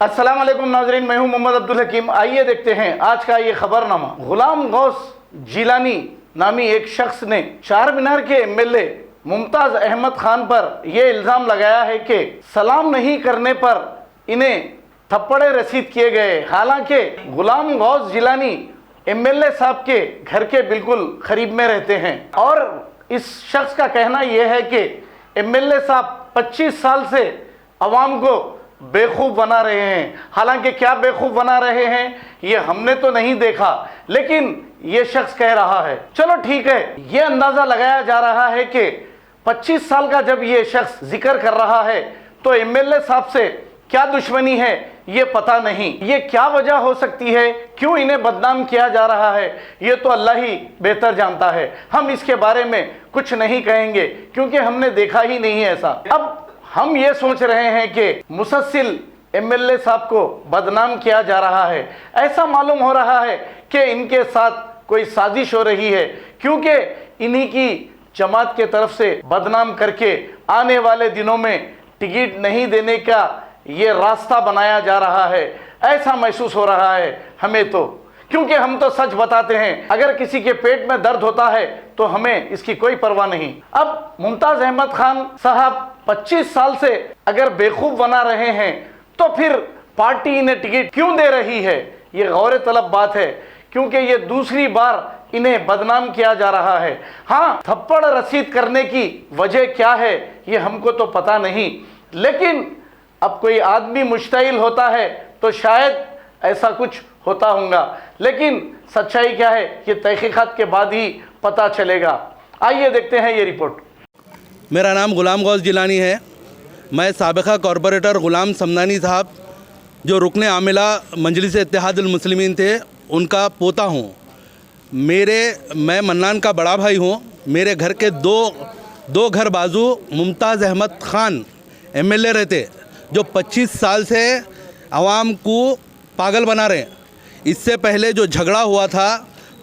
अस्सलाम वालेकुम नाजरीन, मैं हूं मोहम्मद अब्दुल हकीम। आइए देखते हैं आज का ये खबरनामा। गुलाम गौस जिलानी नामी एक शख्स ने चार मीनार के एमएलए मुमताज अहमद खान पर यह इल्ज़ाम लगाया है कि सलाम नहीं करने पर इन्हें थप्पड़े रसीद किए गए। हालांकि गुलाम गौस जिलानी एमएलए साहब के घर के बिल्कुल करीब में रहते हैं और इस शख्स का कहना यह है कि एमएलए साहब 25 साल से अवाम को बेवकूफ़ बना रहे हैं। हालांकि क्या बेवकूफ़ बना रहे हैं ये हमने तो नहीं देखा, लेकिन ये शख्स कह रहा है। चलो ठीक है, ये अंदाज़ा लगाया जा रहा है कि 25 साल का जब ये शख्स जिक्र कर रहा है तो एमएलए साहब से क्या दुश्मनी है ये पता नहीं। ये क्या वजह हो सकती है, क्यों इन्हें बदनाम किया जा रहा है, ये तो अल्लाह ही बेहतर जानता है। हम इसके बारे में कुछ नहीं कहेंगे क्योंकि हमने देखा ही नहीं ऐसा। अब हम ये सोच रहे हैं कि मुसलसल एमएलए साहब को बदनाम किया जा रहा है। ऐसा मालूम हो रहा है कि इनके साथ कोई साजिश हो रही है, क्योंकि इन्हीं की जमात के तरफ से बदनाम करके आने वाले दिनों में टिकट नहीं देने का ये रास्ता बनाया जा रहा है। ऐसा महसूस हो रहा है हमें तो, क्योंकि हम तो सच बताते हैं। अगर किसी के पेट में दर्द होता है तो हमें इसकी कोई परवाह नहीं। अब मुमताज अहमद खान साहब 25 साल से अगर बेवकूफ़ बना रहे हैं तो फिर पार्टी इन्हें टिकट क्यों दे रही है, ये गौर तलब बात है, क्योंकि ये दूसरी बार इन्हें बदनाम किया जा रहा है। हाँ, थप्पड़ रसीद करने की वजह क्या है ये हमको तो पता नहीं, लेकिन अब कोई आदमी मुश्तइल होता है तो शायद ऐसा कुछ होता होगा, लेकिन सच्चाई क्या है ये तहकीकात के बाद ही पता चलेगा। आइए देखते हैं ये रिपोर्ट। मेरा नाम गुलाम गौस जिलानी है। मैं साबिक़ा कॉरपोरेटर ग़ुलाम समदानी साहब जो रुकने आमिला मजलिस इत्तेहादुल मुस्लिमीन थे उनका पोता हूँ। मैं मन्नान का बड़ा भाई हूँ। मेरे घर के दो घर बाजू मुमताज़ अहमद खान एमएलए रहते जो 25 साल से आवाम को पागल बना रहे हैं। इससे पहले जो झगड़ा हुआ था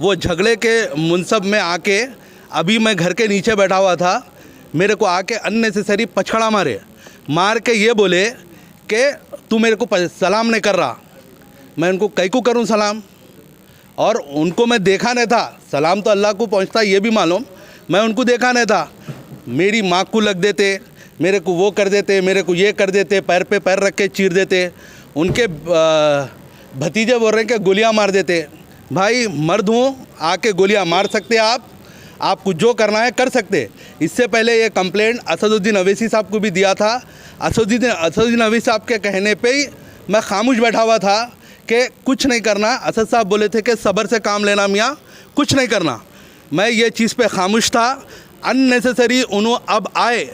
वो झगड़े के मुनसब में आके अभी मैं घर के नीचे बैठा हुआ था, मेरे को आके अननेसेसरी पछड़ा मार के ये बोले कि तू मेरे को सलाम नहीं कर रहा। मैं उनको कई को करूं सलाम, और उनको मैं देखा नहीं था। सलाम तो अल्लाह को पहुंचता ये भी मालूम, मैं उनको देखा नहीं था। मेरी माँ को लग देते, मेरे को वो कर देते, मेरे को ये कर देते, पैर पे पैर रख के चीर देते। उनके भतीजे बोल रहे हैं कि गोलियां मार देते। भाई मर्द हूँ, आके गोलियां मार सकते आपको जो करना है कर सकते। इससे पहले ये कंप्लेंट असदुद्दीन अवैसी साहब को भी दिया था। असदुद्दीन अवैसी साहब के कहने पे ही मैं खामोश बैठा हुआ था कि कुछ नहीं करना। असद साहब बोले थे कि सब्र से काम लेना मियाँ, कुछ नहीं करना। मैं ये चीज़ पे खामोश था। अननेसेसरी उन्होंने अब आए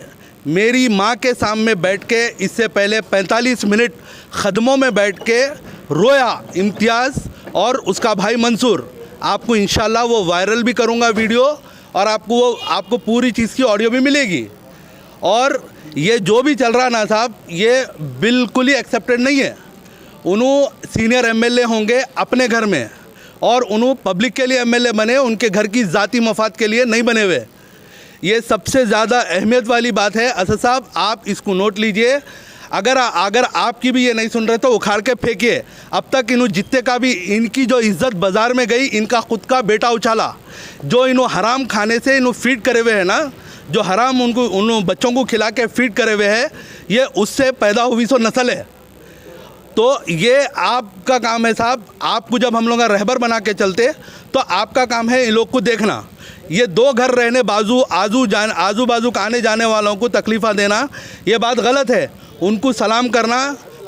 मेरी माँ के सामने बैठ के, इससे पहले 45 मिनट खदमों में बैठ के रोया इम्तियाज़ और उसका भाई मंसूर। आपको इंशाल्लाह वो वायरल भी करूँगा वीडियो, और आपको पूरी चीज़ की ऑडियो भी मिलेगी। और ये जो भी चल रहा ना साहब, ये बिल्कुल ही एक्सेप्टेड नहीं है। उन्होंने सीनियर एमएलए होंगे अपने घर में, और उन्होंने पब्लिक के लिए एमएलए बने, उनके घर की ज़ाती मफाद के लिए नहीं बने हुए। ये सबसे ज़्यादा अहमियत वाली बात है। असद साहब आप इसको नोट लीजिए। अगर आपकी भी ये नहीं सुन रहे तो उखाड़ के फेंकिए। अब तक इन्हों जितने का भी इनकी जो इज़्ज़त बाज़ार में गई, इनका खुद का बेटा उछाला, जो इन्हों हराम खाने से इन्हों फीड करे हुए हैं ना, जो हराम उन बच्चों को खिला के फीड करे हुए हैं, ये उससे पैदा हुई सो नस्ल है। तो ये आपका काम है साहब। आपको जब हम लोग रहबर बना के चलते तो आपका काम है इन लोग को देखना। ये दो घर रहने आजू बाजू का आने जाने वालों को तकलीफ़ा देना, ये बात गलत है। उनको सलाम करना,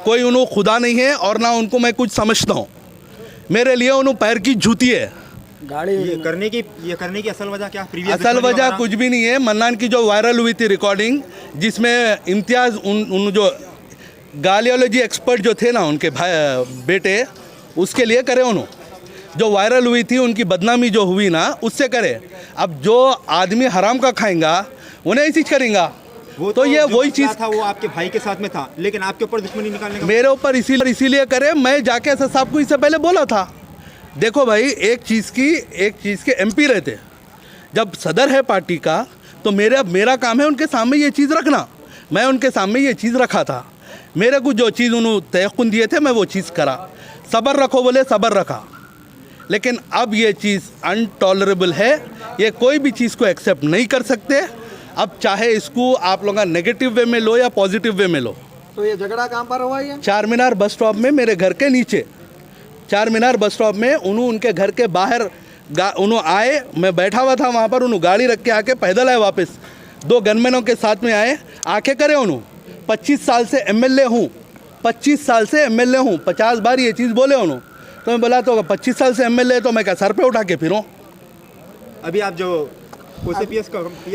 कोई उन्होंने खुदा नहीं है और ना उनको मैं कुछ समझता हूँ। मेरे लिए उन्होंने पैर की जूती है। ये करने की असल वजह क्या? असल वजह कुछ भी नहीं है। मन्नान की जो वायरल हुई थी रिकॉर्डिंग, जिसमें इम्तियाज़ उन जो गालियोलॉजी एक्सपर्ट जो थे ना उनके बेटे, उसके लिए करे उन्होंने। जो वायरल हुई थी उनकी बदनामी जो हुई ना, उससे करे। अब जो आदमी हराम का खाएंगा उन्हें ऐसी करेंगा। वो तो ये वही चीज़ था, वो आपके भाई के साथ में था, लेकिन आपके ऊपर दुश्मनी निकालने का मेरे ऊपर इसीलिए करे। मैं जाके असद साहब को इससे पहले बोला था, देखो भाई एक चीज़ के एमपी रहते, जब सदर है पार्टी का तो मेरा काम है उनके सामने ये चीज़ रखना। मैं उनके सामने ये चीज़ रखा था। मेरे को जो चीज़ उन्होंने तयक़ुन दिए थे मैं वो चीज़ करा, सब्र रखो बोले सब्र रखा। लेकिन अब ये चीज़ अनटॉलरेबल है, ये कोई भी चीज़ को एक्सेप्ट नहीं कर सकते। अब चाहे इसको आप लोग नेगेटिव वे में लो या पॉजिटिव वे में लो। तो ये झगड़ा कहाँ पर हुआ ये? चार मीनार बस स्टॉप में, मेरे घर के नीचे चार मीनार बस स्टॉप में। उन्होंने उनके घर के बाहर उन्होंने आए, मैं बैठा हुआ था वहाँ पर, उन्होंने गाड़ी रख के आके पैदल आए वापस, 2 गनमैनों के साथ में आए, आके करे उन्होंने 25 साल से एमएलए हूँ, 25 साल से एमएलए हूँ, 50 बार ये चीज़ बोले उन्होंने। तो मैं बोला तो 25 साल से एमएलए तो मैं क्या सर पे उठा के फिरूँ? अभी आप जो पीएस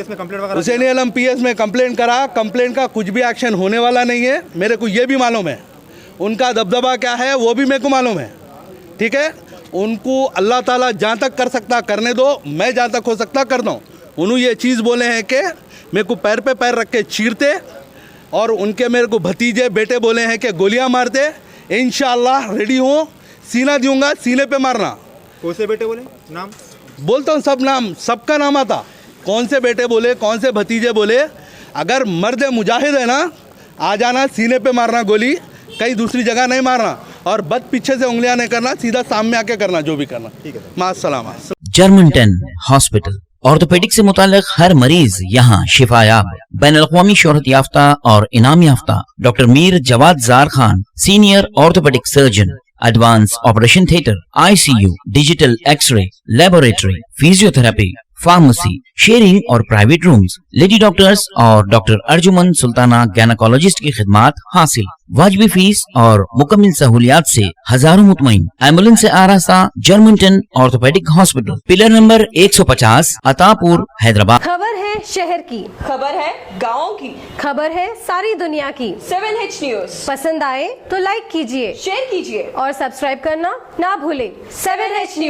में कंप्लेंट वगैरह हुसैनी आलम पीएस में कंप्लेंट करा, कंप्लेंट का कुछ भी एक्शन होने वाला नहीं है। मेरे को ये भी मालूम है उनका दबदबा क्या है, वो भी मेरे को मालूम है, ठीक है। उनको अल्लाह ताला जहाँ तक कर सकता करने दो, मैं जहाँ तक हो सकता कर दूँ। उन्होंने ये चीज़ बोले हैं कि मेरे को पैर पे पैर रख के चीरते, और उनके मेरे को भतीजे बेटे बोले हैं कि गोलियां मारते। इंशाअल्लाह रेडी हूँ, सीना दूंगा, सीने पे मारना। कौन से बेटे बोले नाम? बोलता हूँ सब नाम, सबका नाम आता, कौन से बेटे बोले, कौन से भतीजे बोले। अगर मर्द मुजाहिद है ना, आ जाना, सीने पे मारना गोली, कहीं दूसरी जगह नहीं मारना, और बद पीछे से उंगलियां नहीं करना, सीधा सामने आके करना जो भी करना। ठीक है। मास्सलामा। जर्मनटन हॉस्पिटल, ऑर्थोपेडिक से मुताल्लिक हर मरीज यहाँ शिफायाब। बैनुल-अक़वामी शोहरत याफ्ता और इनाम याफ्ता doctor Mir Jawad Zar Khan, senior orthopaedic surgeon, advance operation theatre, ICU, digital x ray, laboratory, physiotherapy, pharmacy, sharing और प्राइवेट रूम्स, लेडी डॉक्टर्स और डॉक्टर अर्जुमन सुल्ताना गैनकोलॉजिस्ट की खिदमात हासिल। वाजिबी फीस और मुकम्मल सहूलियात से हजारों मुतमईन। एम्बुलेंस से आरास्ता Germanton orthopaedic hospital, pillar number 150, Attapur, Hyderabad. खबर है शहर की, खबर है गाँव की, खबर है सारी दुनिया की। 7H न्यूज पसंद आए तो लाइक कीजिए, शेयर कीजिए और सब्सक्राइब करना ना भूले। 7H news.